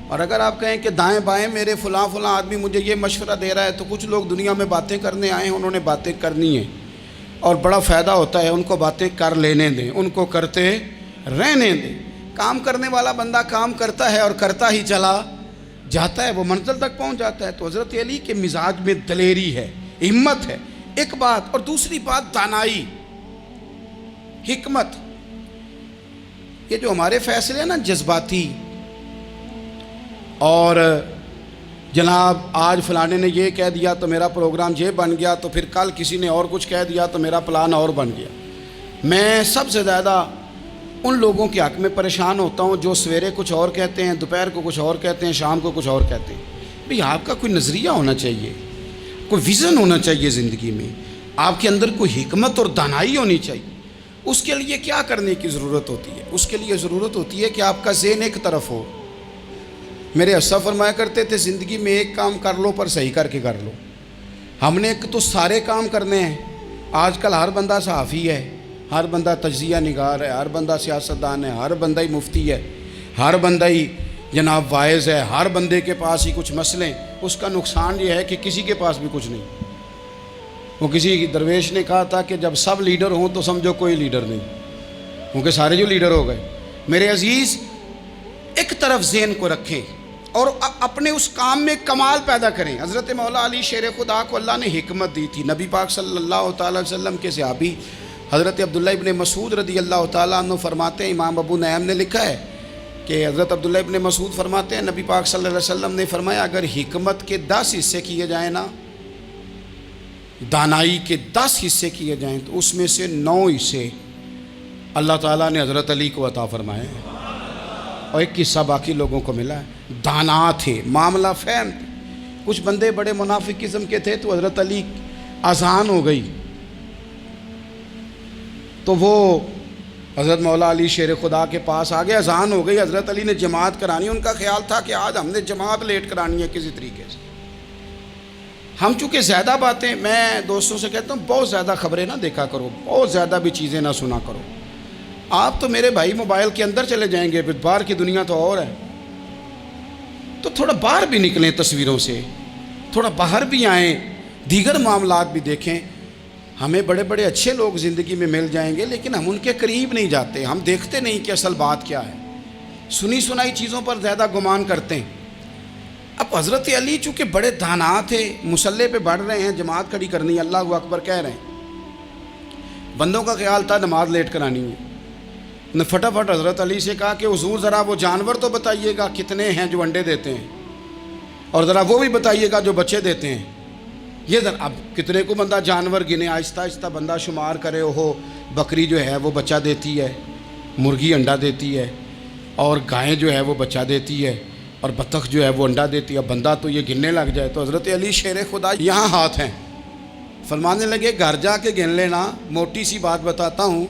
S1: اور اگر آپ کہیں کہ دائیں بائیں میرے فلاں آدمی مجھے یہ مشورہ دے رہا ہے، تو کچھ لوگ دنیا میں باتیں کرنے آئے ہیں، انہوں نے باتیں کرنی ہیں اور بڑا فائدہ ہوتا ہے. ان کو باتیں کر لینے دیں، ان کو کرتے رہنے دیں. کام کرنے والا بندہ کام کرتا ہے اور کرتا ہی چلا جاتا ہے، وہ منزل تک پہنچ جاتا ہے. تو حضرت علی کے مزاج میں دلیری ہے، ہمت ہے، ایک بات. اور دوسری بات دانائی، حکمت. یہ جو ہمارے فیصلے ہیں نا جذباتی، اور جناب آج فلانے نے یہ کہہ دیا تو میرا پروگرام یہ بن گیا، تو پھر کل کسی نے اور کچھ کہہ دیا تو میرا پلان اور بن گیا. میں سب سے زیادہ ان لوگوں کے حق میں پریشان ہوتا ہوں جو سویرے کچھ اور کہتے ہیں، دوپہر کو کچھ اور کہتے ہیں، شام کو کچھ اور کہتے ہیں. بھئی آپ کا کوئی نظریہ ہونا چاہیے، کوئی ویژن ہونا چاہیے زندگی میں، آپ کے اندر کوئی حکمت اور دانائی ہونی چاہیے. اس کے لیے کیا کرنے کی ضرورت ہوتی ہے؟ اس کے لیے ضرورت ہوتی ہے کہ آپ کا ذہن ایک طرف ہو. میرے اسلاف فرمایا کرتے تھے زندگی میں ایک کام کر لو پر صحیح کر کے کر لو. ہم نے تو سارے کام کرنے ہیں. آج کل ہر بندہ صحافی ہے، ہر بندہ تجزیہ نگار ہے، ہر بندہ سیاستدان ہے، ہر بندہ ہی مفتی ہے، ہر بندہ ہی جناب واعظ ہے، ہر بندے کے پاس ہی کچھ مسئلے. اس کا نقصان یہ ہے کہ کسی کے پاس بھی کچھ نہیں. وہ کسی درویش نے کہا تھا کہ جب سب لیڈر ہوں تو سمجھو کوئی لیڈر نہیں، کیونکہ سارے جو لیڈر ہو گئے. میرے عزیز ایک طرف ذہن کو رکھیں اور اپنے اس کام میں کمال پیدا کریں. حضرت مولا علی شیر خدا کو اللہ نے حکمت دی تھی. نبی پاک صلی اللہ تعالی وسلم کے صحابی حضرت عبداللہ ابن مسعود رضی اللہ تعالیٰ عنہ فرماتے ہیں، امام ابو نعیم نے لکھا ہے کہ حضرت عبداللہ ابن مسعود فرماتے ہیں نبی پاک صلی اللہ علیہ وسلم نے فرمایا اگر حکمت کے 10 حصے کیے جائیں نا، دانائی کے 10 حصے کیے جائیں، تو اس میں سے 9 حصے اللہ تعالیٰ نے حضرت علی کو عطا فرمائے اور ایک حصہ باقی لوگوں کو ملا ہے. دانا تھے، معاملہ فہم تھے. کچھ بندے بڑے منافق قسم کے تھے، تو حضرت علی اذان ہو گئی تو وہ حضرت مولا علی شیر خدا کے پاس آ گئے. اذان ہو گئی، حضرت علی نے جماعت کرانی. ان کا خیال تھا کہ آج ہم نے جماعت لیٹ کرانی ہے کسی طریقے سے. ہم چونکہ زیادہ باتیں، میں دوستوں سے کہتا ہوں بہت زیادہ خبریں نہ دیکھا کرو، بہت زیادہ بھی چیزیں نہ سنا کرو. آپ تو میرے بھائی موبائل کے اندر چلے جائیں گے، پھر باہر کی دنیا تو اور ہے. تو تھوڑا باہر بھی نکلیں تصویروں سے، تھوڑا باہر بھی آئیں، دیگر معاملات بھی دیکھیں. ہمیں بڑے بڑے اچھے لوگ زندگی میں مل جائیں گے لیکن ہم ان کے قریب نہیں جاتے. ہم دیکھتے نہیں کہ اصل بات کیا ہے، سنی سنائی چیزوں پر زیادہ گمان کرتے ہیں. اب حضرت علی چونکہ بڑے دانا تھے، مسلح پہ بڑھ رہے ہیں، جماعت کھڑی کرنی ہے، اللہ اکبر کہہ رہے ہیں. بندوں کا خیال تھا نماز لیٹ کرانی ہے. نے فٹافٹ حضرت علی سے کہا کہ حضور ذرا وہ جانور تو بتائیے گا کتنے ہیں جو انڈے دیتے ہیں، اور ذرا وہ بھی بتائیے گا جو بچے دیتے ہیں. یہ ذرا اب کتنے کو بندہ جانور گنے، آہستہ آہستہ بندہ شمار کرے. ہو بکری جو ہے وہ بچہ دیتی ہے، مرغی انڈا دیتی ہے، اور گائیں جو ہے وہ بچہ دیتی ہے، اور بطخ جو ہے وہ انڈا دیتی ہے. بندہ تو یہ گننے لگ جائے. تو حضرت علی شیر خدا یہاں ہاتھ ہیں، فرمانے لگے گھر جا کے گن لینا. موٹی سی بات بتاتا ہوں،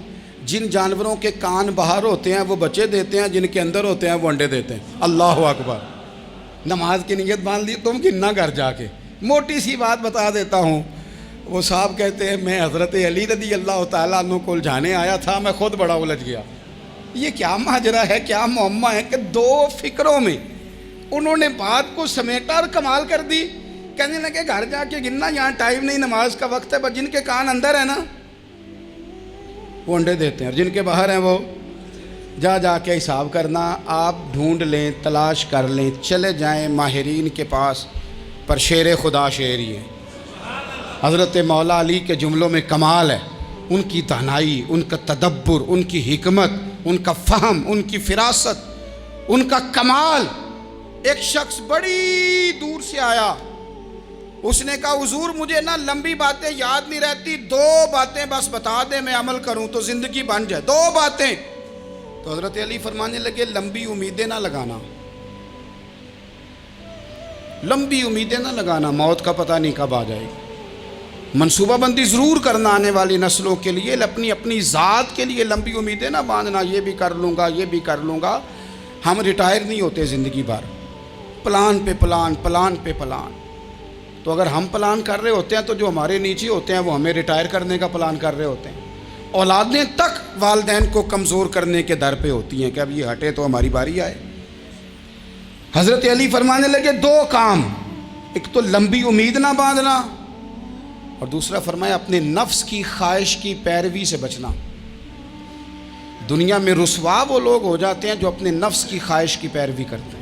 S1: جن جانوروں کے کان باہر ہوتے ہیں وہ بچے دیتے ہیں، جن کے اندر ہوتے ہیں وہ انڈے دیتے ہیں. اللہ اکبر. نماز کی نیت باندھ لی، تم گننا گھر جا کے. موٹی سی بات بتا دیتا ہوں. وہ صاحب کہتے ہیں میں حضرت علی رضی اللہ تعالیٰ عنہ کو الجھانے آیا تھا، میں خود بڑا الجھ گیا. یہ کیا ماجرا ہے، کیا معمہ ہے کہ 2 فکروں میں انہوں نے بات کو سمیٹا اور کمال کر دی. کہنے لگے گھر جا کے گننا، یہاں ٹائم نہیں، نماز کا وقت ہے. بس جن کے کان اندر ہے نا وہ انڈے دیتے ہیں، اور جن کے باہر ہیں وہ. جا جا کے حساب کرنا، آپ ڈھونڈ لیں، تلاش کر لیں، چلے جائیں ماہرین کے پاس، پر شیر خدا شعر ہی ہے۔ حضرت مولا علی کے جملوں میں کمال ہے، ان کی دانائی، ان کا تدبر، ان کی حکمت، ان کا فہم، ان کی فراست، ان کا کمال۔ ایک شخص بڑی دور سے آیا، اس نے کہا حضور مجھے نا لمبی باتیں یاد نہیں رہتی، 2 باتیں بس بتا دیں میں عمل کروں تو زندگی بن جائے، 2 باتیں۔ تو حضرت علی فرمانے لگے لمبی امیدیں نہ لگانا، لمبی امیدیں نہ لگانا، موت کا پتہ نہیں کب آ جائے گی۔ منصوبہ بندی ضرور کرنا آنے والی نسلوں کے لیے، اپنی ذات کے لیے لمبی امیدیں نہ باندھنا، یہ بھی کر لوں گا، یہ بھی کر لوں گا۔ ہم ریٹائر نہیں ہوتے زندگی بھر، پلان پہ پلان، پلان پہ پلان۔ تو اگر ہم پلان کر رہے ہوتے ہیں تو جو ہمارے نیچے ہوتے ہیں وہ ہمیں ریٹائر کرنے کا پلان کر رہے ہوتے ہیں۔ اولادیں تک والدین کو کمزور کرنے کے در پہ ہوتی ہیں کہ اب یہ ہٹے تو ہماری باری آئے۔ حضرت علی فرمانے لگے 2 کام، ایک تو لمبی امید نہ باندھنا، اور دوسرا فرمایا اپنے نفس کی خواہش کی پیروی سے بچنا۔ دنیا میں رسوا وہ لوگ ہو جاتے ہیں جو اپنے نفس کی خواہش کی پیروی کرتے ہیں،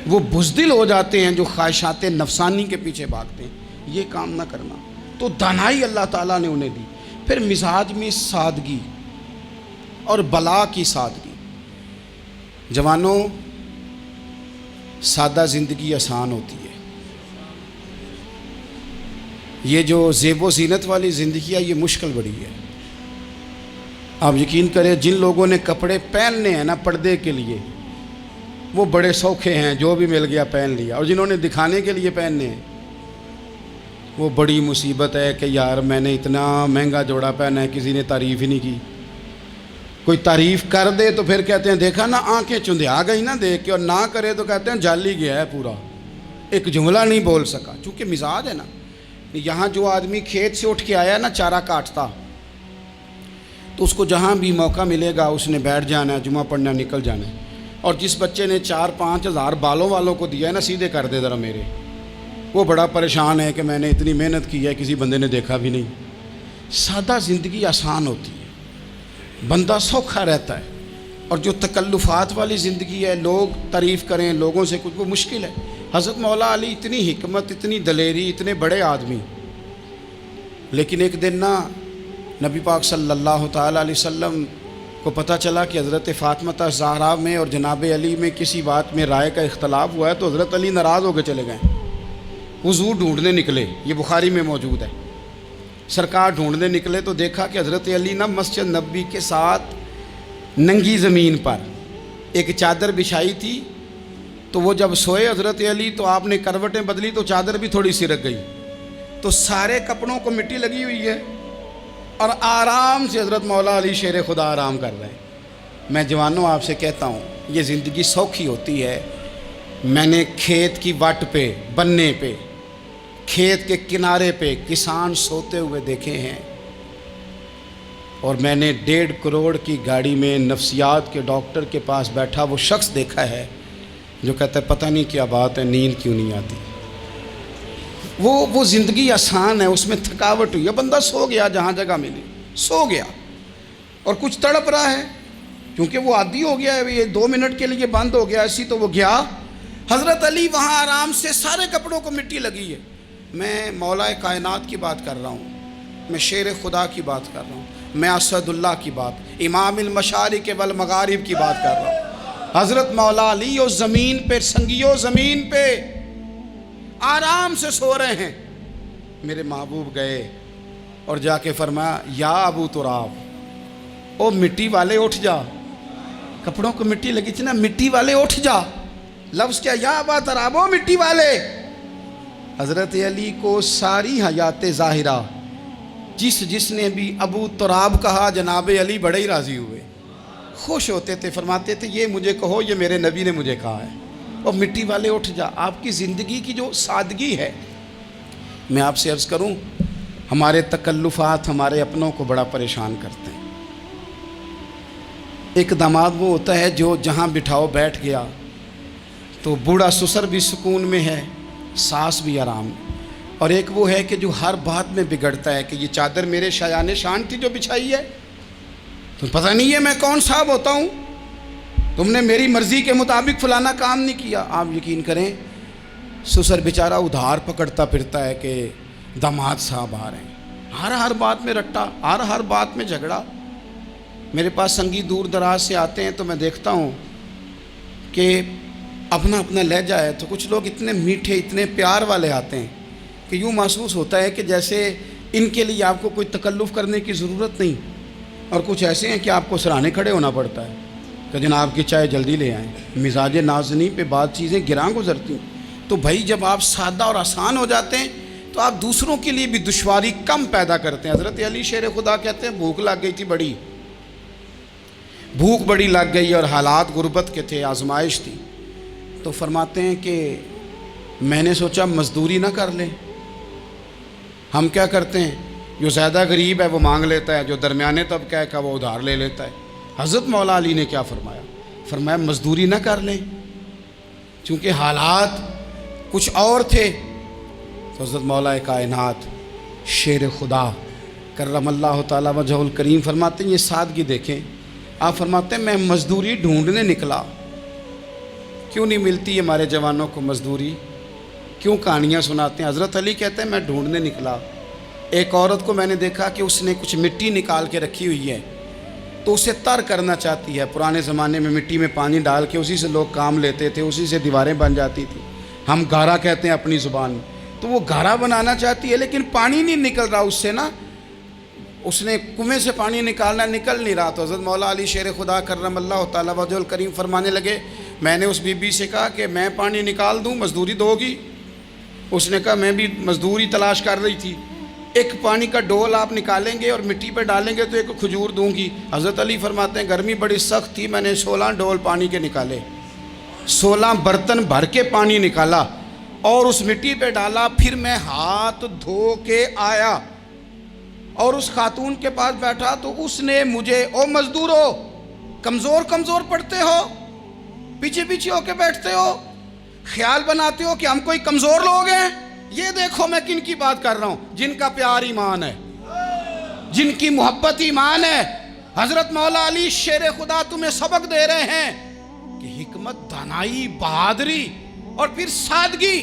S1: وہ بزدل ہو جاتے ہیں جو خواہشات نفسانی کے پیچھے بھاگتے ہیں۔ یہ کام نہ کرنا، تو دانائی اللہ تعالیٰ نے انہیں دی۔ پھر مزاج میں سادگی اور بلا کی سادگی۔ جوانوں، سادہ زندگی آسان ہوتی ہے۔ یہ جو زیب و زینت والی زندگی ہے یہ مشکل بڑی ہے۔ آپ یقین کریں جن لوگوں نے کپڑے پہننے ہیں نا پردے کے لیے، وہ بڑے سوکھے ہیں، جو بھی مل گیا پہن لیا، اور جنہوں نے دکھانے کے لیے پہننے ہیں وہ بڑی مصیبت ہے کہ یار میں نے اتنا مہنگا جوڑا پہنا ہے، کسی نے تعریف ہی نہیں کی۔ کوئی تعریف کر دے تو پھر کہتے ہیں دیکھا نا آنکھیں چندھیا گئی نا دیکھ کے، اور نہ کرے تو کہتے ہیں جل ہی گیا ہے پورا، ایک جملہ نہیں بول سکا۔ چونکہ مزاج ہے نا، یہاں جو آدمی کھیت سے اٹھ کے آیا نا چارہ کاٹتا، تو اس کو جہاں بھی موقع ملے گا اس نے بیٹھ جانا ہے، جمعہ پڑھنا، نکل جانا ہے۔ اور جس بچے نے 4-5 ہزار بالوں والوں کو دیا ہے نا سیدھے کر دے ذرا میرے، وہ بڑا پریشان ہے کہ میں نے اتنی محنت کی ہے کسی بندے نے دیکھا بھی نہیں۔ سادہ زندگی آسان ہوتی ہے، بندہ سوکھا رہتا ہے، اور جو تکلفات والی زندگی ہے، لوگ تعریف کریں، لوگوں سے کچھ، وہ مشکل ہے۔ حضرت مولا علی اتنی حکمت، اتنی دلیری، اتنے بڑے آدمی، لیکن ایک دن نا نبی پاک صلی اللہ تعالیٰ علیہ وسلم کو پتہ چلا کہ حضرت فاطمہ زہرا میں اور جناب علی میں کسی بات میں رائے کا اختلاف ہوا ہے، تو حضرت علی ناراض ہو کے چلے گئے، حضور ڈھونڈنے نکلے، یہ بخاری میں موجود ہے۔ سرکار ڈھونڈنے نکلے تو دیکھا کہ حضرت علی نا مسجد نبوی کے ساتھ ننگی زمین پر ایک چادر بچھائی تھی، تو وہ جب سوئے حضرت علی تو آپ نے کروٹیں بدلی تو چادر بھی تھوڑی سرک گئی، تو سارے کپڑوں کو مٹی لگی ہوئی ہے، اور آرام سے حضرت مولا علی شیر خدا آرام کر رہے ہیں۔ میں جوانوں آپ سے کہتا ہوں یہ زندگی سوکھی ہوتی ہے۔ میں نے کھیت کی وٹ پہ، بننے پہ، کھیت کے کنارے پہ کسان سوتے ہوئے دیکھے ہیں، اور میں نے 1.5 کروڑ کی گاڑی میں نفسیات کے ڈاکٹر کے پاس بیٹھا وہ شخص دیکھا ہے جو کہتا ہے پتہ نہیں کیا بات ہے، نیند کیوں نہیں آتی۔ وہ زندگی آسان ہے، اس میں تھکاوٹ ہوئی ہے، بندہ سو گیا جہاں جگہ ملی، سو گیا، اور کچھ تڑپ رہا ہے کیونکہ وہ عادی ہو گیا ہے، یہ 2 منٹ کے لیے بند ہو گیا، اسی تو وہ گیا۔ حضرت علی وہاں آرام سے، سارے کپڑوں کو مٹی لگی ہے۔ میں مولا کائنات کی بات کر رہا ہوں، میں شیر خدا کی بات کر رہا ہوں، میں اسد اللہ کی بات، امام المشارق والمغارب کی بات کر رہا ہوں۔ حضرت مولا علی اور زمین پہ، سنگیو زمین پہ آرام سے سو رہے ہیں۔ میرے محبوب گئے اور جا کے فرمایا یا ابو تراب، او مٹی والے اٹھ جا، کپڑوں کو مٹی لگی تھی نا، مٹی والے اٹھ جا، لفظ کیا، یا ابا تراب، او مٹی والے۔ حضرت علی کو ساری حیات ظاہرہ جس نے بھی ابو تراب کہا جناب علی بڑے ہی راضی ہوئے، خوش ہوتے تھے، فرماتے تھے یہ مجھے کہو، یہ میرے نبی نے مجھے کہا ہے، اور مٹی والے اٹھ جا۔ آپ کی زندگی کی جو سادگی ہے، میں آپ سے عرض کروں ہمارے تکلفات ہمارے اپنوں کو بڑا پریشان کرتے ہیں۔ ایک داماد وہ ہوتا ہے جو جہاں بٹھاؤ بیٹھ گیا، تو بوڑھا سسر بھی سکون میں ہے، ساس بھی آرام میں، اور ایک وہ ہے کہ جو ہر بات میں بگڑتا ہے کہ یہ چادر میرے شایان شان تھی جو بچھائی ہے، تو پتہ نہیں ہے میں کون صاحب ہوتا ہوں، تم نے میری مرضی کے مطابق فلانا کام نہیں کیا. آپ یقین کریں سسر بیچارہ ادھار پکڑتا پھرتا ہے کہ داماد صاحب آ رہے ہیں. ہر بات میں رٹا، ہر بات میں جھگڑا. میرے پاس سنگی دور دراز سے آتے ہیں تو میں دیکھتا ہوں کہ اپنا اپنا لہجہ ہے. تو کچھ لوگ اتنے میٹھے اتنے پیار والے آتے ہیں کہ یوں محسوس ہوتا ہے کہ جیسے ان کے لیے آپ کو کوئی تکلف کرنے کی ضرورت نہیں. اور کچھ ایسے ہیں کہ آپ کو سرانے کھڑے ہونا پڑتا ہے کہ جناب کی چائے جلدی لے آئیں. مزاج نازنی پہ بعض چیزیں گراں گزرتی ہیں. تو بھائی جب آپ سادہ اور آسان ہو جاتے ہیں تو آپ دوسروں کے لیے بھی دشواری کم پیدا کرتے ہیں. حضرت علی شیر خدا کہتے ہیں بھوک لگ گئی تھی، بھوک بڑی لگ گئی اور حالات غربت کے تھے، آزمائش تھی. تو فرماتے ہیں کہ میں نے سوچا مزدوری نہ کر لیں. ہم کیا کرتے ہیں، جو زیادہ غریب ہے وہ مانگ لیتا ہے، جو درمیانے طبقہ ہے وہ ادھار لے لیتا ہے. حضرت مولا علی نے کیا فرمایا مزدوری نہ کر لیں چونکہ حالات کچھ اور تھے. تو حضرت مولا کائنات شیر خدا کرم اللہ تعالیٰ وجہ الکریم فرماتے ہیں یہ سادگی دیکھیں. آپ فرماتے ہیں میں مزدوری ڈھونڈنے نکلا. کیوں نہیں ملتی ہمارے جوانوں کو مزدوری؟ کیوں کہانیاں سناتے ہیں؟ حضرت علی کہتے ہیں میں ڈھونڈنے نکلا. ایک عورت کو میں نے دیکھا کہ اس نے کچھ مٹی نکال کے رکھی ہوئی ہے تو اسے تر کرنا چاہتی ہے. پرانے زمانے میں مٹی میں پانی ڈال کے اسی سے لوگ کام لیتے تھے، اسی سے دیواریں بن جاتی تھی. ہم گارا کہتے ہیں اپنی زبان میں. تو وہ گارا بنانا چاہتی ہے لیکن پانی نہیں نکل رہا اس سے نا. اس نے کنویں سے پانی نکالنا، نکل نہیں رہا. تو حضرت مولا علی شیر خدا کرم اللہ تعالیٰ وجہ الکریم فرمانے لگے میں نے اس بی بی سے کہا کہ میں پانی نکال دوں، مزدوری دو گی؟ اس نے کہا میں بھی مزدوری تلاش کر رہی تھی. ایک پانی کا ڈول آپ نکالیں گے اور مٹی پہ ڈالیں گے تو ایک کھجور دوں گی. حضرت علی فرماتے ہیں گرمی بڑی سخت تھی، میں نے 16 ڈول پانی کے نکالے، 16 برتن بھر کے پانی نکالا اور اس مٹی پہ ڈالا. پھر میں ہاتھ دھو کے آیا اور اس خاتون کے پاس بیٹھا تو اس نے مجھے او مزدورو کمزور پڑتے ہو، پیچھے ہو کے بیٹھتے ہو، خیال بناتے ہو کہ ہم کوئی کمزور لوگ ہیں. یہ دیکھو میں کن کی بات کر رہا ہوں، جن کا پیار ایمان ہے، جن کی محبت ایمان ہے. حضرت مولا علی شیر خدا تمہیں سبق دے رہے ہیں کہ حکمت، دانائی، بہادری اور پھر سادگی.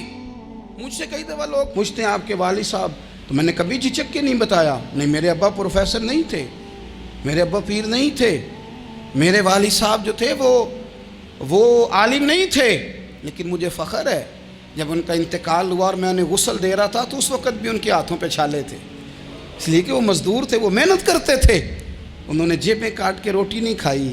S1: مجھ سے کئی دفعہ لوگ پوچھتے ہیں آپ کے والد صاحب، تو میں نے کبھی جھجک کے نہیں بتایا نہیں میرے ابا پروفیسر نہیں تھے، میرے ابا پیر نہیں تھے، میرے والد صاحب جو تھے وہ عالم نہیں تھے. لیکن مجھے فخر ہے جب ان کا انتقال ہوا اور میں انہیں غسل دے رہا تھا تو اس وقت بھی ان کے ہاتھوں پہ چھالے تھے، اس لیے کہ وہ مزدور تھے، وہ محنت کرتے تھے. انہوں نے جیبیں کاٹ کے روٹی نہیں کھائی،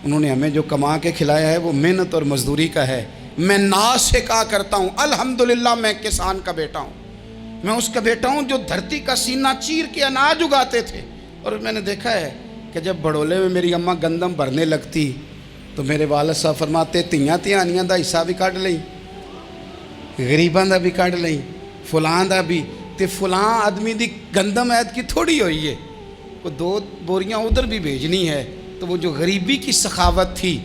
S1: انہوں نے ہمیں جو کما کے کھلایا ہے وہ محنت اور مزدوری کا ہے. میں ناز سے کہا کرتا ہوں الحمدللہ میں کسان کا بیٹا ہوں، میں اس کا بیٹا ہوں جو دھرتی کا سینہ چیر کے اناج اگاتے تھے. اور میں نے دیکھا ہے کہ جب بڑولے میں میری اماں گندم بھرنے لگتی تو میرے والد صاحب فرماتے تیاں تیانیاں دا حصہ بھی کٹ لئی، غریباں دا بھی کٹ لئی، فلاں دا بھی. تے فلاں آدمی دی گندم عید کی تھوڑی ہوئی ہے، وہ 2 بوریاں ادھر بھی بھیجنی ہے. تو وہ جو غریبی کی سخاوت تھی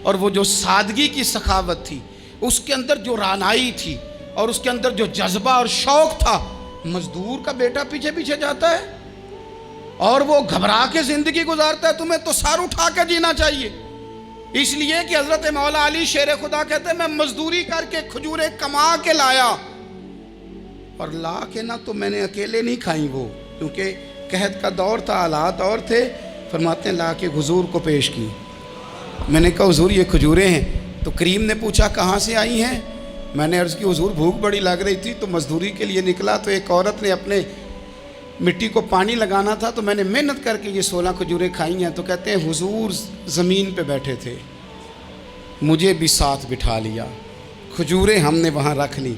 S1: اور وہ جو سادگی کی سخاوت تھی، اس کے اندر جو رانائی تھی اور اس کے اندر جو جذبہ اور شوق تھا. مزدور کا بیٹا پیچھے جاتا ہے اور وہ گھبرا کے زندگی گزارتا ہے. تمہیں تو سر اٹھا کے جینا چاہیے. اس لیے کہ حضرت مولا علی شیر خدا کہتے ہیں میں مزدوری کر کے کھجوریں کما کے لایا، اور لا کے نہ تو میں نے اکیلے نہیں کھائیں وہ، کیونکہ قحط کا دور تھا، حالات اور تھے. فرماتے ہیں لا کے حضور کو پیش کی. میں نے کہا حضور یہ کھجوریں ہیں. تو کریم نے پوچھا کہاں سے آئی ہیں؟ میں نے عرض کی حضور بھوک بڑی لگ رہی تھی تو مزدوری کے لیے نکلا، تو ایک عورت نے اپنے مٹی کو پانی لگانا تھا تو میں نے محنت کر کے یہ 16 کھجوریں کھائی ہیں. تو کہتے ہیں حضور زمین پہ بیٹھے تھے، مجھے بھی ساتھ بٹھا لیا، کھجوریں ہم نے وہاں رکھ لی،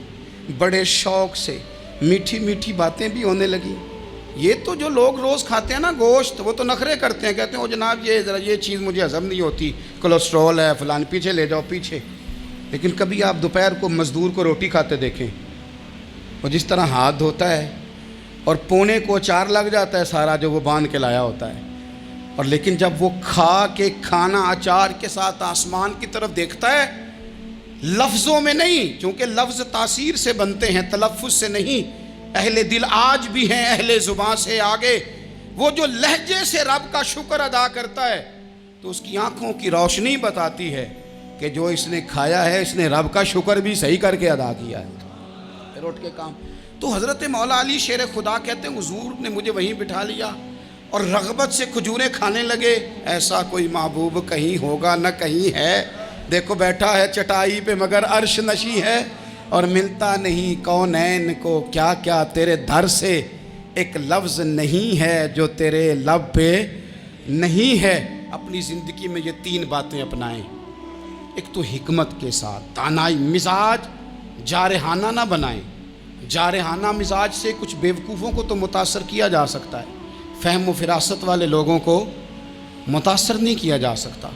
S1: بڑے شوق سے میٹھی میٹھی باتیں بھی ہونے لگی. یہ تو جو لوگ روز کھاتے ہیں نا گوشت، وہ تو نخرے کرتے ہیں، کہتے ہیں وہ جناب یہ ذرا یہ چیز مجھے ہضم نہیں ہوتی، کولیسٹرول ہے فلان، پیچھے لے جاؤ پیچھے. لیکن کبھی آپ دوپہر کو مزدور کو روٹی کھاتے دیکھیں، وہ جس طرح ہاتھ دھوتا ہے اور پونے کو اچار لگ جاتا ہے سارا جو وہ باندھ کے لایا ہوتا ہے، اور لیکن جب وہ کھا کے کھانا اچار کے ساتھ آسمان کی طرف دیکھتا ہے، لفظوں میں نہیں، چونکہ لفظ تاثیر سے بنتے ہیں تلفظ سے نہیں. اہل دل آج بھی ہیں اہل زبان سے آگے. وہ جو لہجے سے رب کا شکر ادا کرتا ہے تو اس کی آنکھوں کی روشنی بتاتی ہے کہ جو اس نے کھایا ہے اس نے رب کا شکر بھی صحیح کر کے ادا کیا ہے، پھر اٹھ کے کام۔ تو حضرت مولا علی شیر خدا کہتے ہیں حضور نے مجھے وہیں بٹھا لیا اور رغبت سے کھجوریں کھانے لگے۔ ایسا کوئی محبوب کہیں ہوگا نہ کہیں ہے، دیکھو بیٹھا ہے چٹائی پہ مگر عرش نشی ہے، اور ملتا نہیں کونین کو کیا کیا تیرے در سے ایک لفظ نہیں ہے جو تیرے لب پہ نہیں ہے۔ اپنی زندگی میں یہ 3 باتیں اپنائیں۔ ایک تو حکمت کے ساتھ دانائی، مزاج جارحانہ نہ بنائیں۔ جارحانہ مزاج سے کچھ بیوقوفوں کو تو متاثر کیا جا سکتا ہے، فہم و فراست والے لوگوں کو متاثر نہیں کیا جا سکتا۔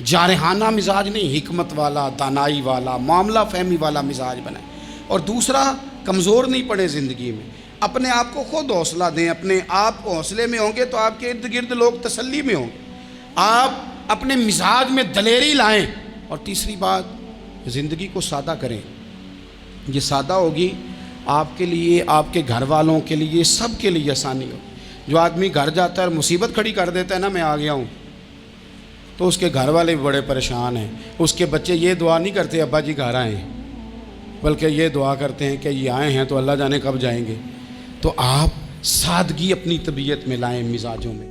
S1: جارحانہ مزاج نہیں، حکمت والا، دانائی والا، معاملہ فہمی والا مزاج بنائیں۔ اور دوسرا، کمزور نہیں پڑے زندگی میں، اپنے آپ کو خود حوصلہ دیں۔ اپنے آپ کو حوصلے میں ہوں گے تو آپ کے ارد گرد لوگ تسلی میں ہوں گے۔ آپ اپنے مزاج میں دلیری لائیں۔ اور تیسری بات، زندگی کو سادہ کریں۔ یہ سادہ ہوگی آپ کے لیے، آپ کے گھر والوں کے لیے، سب کے لیے آسانی ہو۔ جو آدمی گھر جاتا ہے اور مصیبت کھڑی کر دیتا ہے نا، میں آ گیا ہوں، تو اس کے گھر والے بھی بڑے پریشان ہیں۔ اس کے بچے یہ دعا نہیں کرتے ابا جی گھر آئیں، بلکہ یہ دعا کرتے ہیں کہ یہ آئے ہیں تو اللہ جانے کب جائیں گے۔ تو آپ سادگی اپنی طبیعت میں لائیں، مزاجوں میں۔